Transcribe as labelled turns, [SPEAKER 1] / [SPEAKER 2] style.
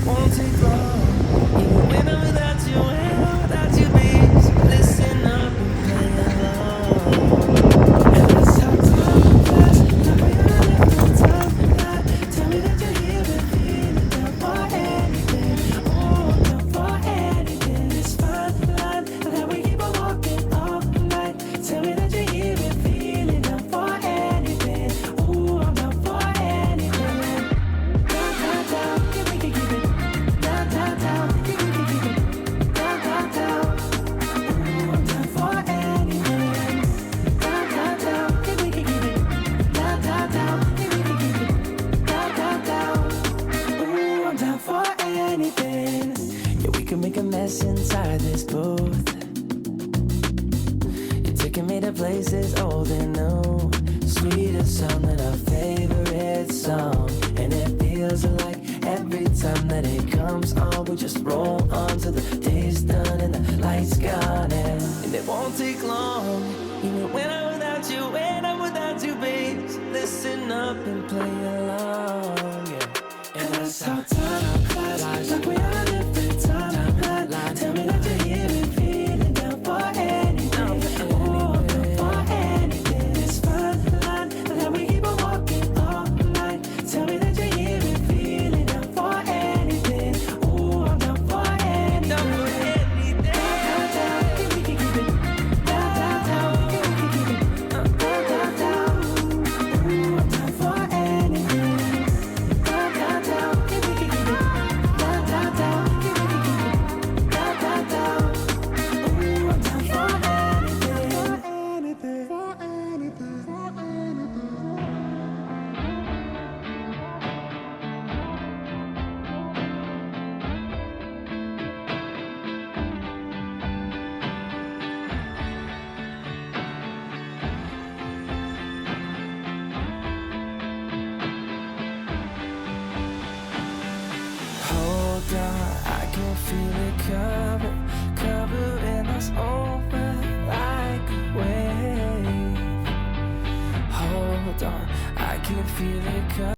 [SPEAKER 1] Won't take long, even when I'm without you, when I'm without you, babe. So listen up and play along. And that's how time flies, like we on a different timeline. Tell me that you're here with me, and down for anything. Oh, I'm down for anything. It's fine line, and that we keep on walking all night. Tell me that you're here with me, and down for anything. Oh, I'm down for anything. Down, down, down, yeah, we can keep it. Down, down, down, yeah, we can keep it. Down, down, down. Ooh, I'm down for anything. Down, down, down, yeah, we can keep it. Down, down, down, yeah, we can keep it. Down, down, down. Ooh, I'm down for anything. Yeah, we can make a mess inside this booth. You're taking me to places old and new, sweeter sound than our favorite song. And it feels like every time that it comes on, we just roll on till the day's done and the lights gone. And it won't take long, even when I'm without you, when I'm without you, babe. So listen up and play along, yeah. And that's how time flies, like we on a different timeline. Tell me that you're here and feeling down for anything. Oh, I'm down for anything. It's fine line, and that we keep on walking all night. Tell me that you're here and feeling down for anything. Oh, I'm down for anything. Down, down, down, yeah, we can keep it. Down, down, down, yeah, we can keep it. Down, down, down. Ooh, I'm down for anything. Down, down, down, yeah, we can keep it. Down, down, down, yeah, we can keep it. Down, down, down. Ooh, I'm down for anything. For anything. For anything. Hold on, I can feel it covering us over like a wave. Hold on, I can feel it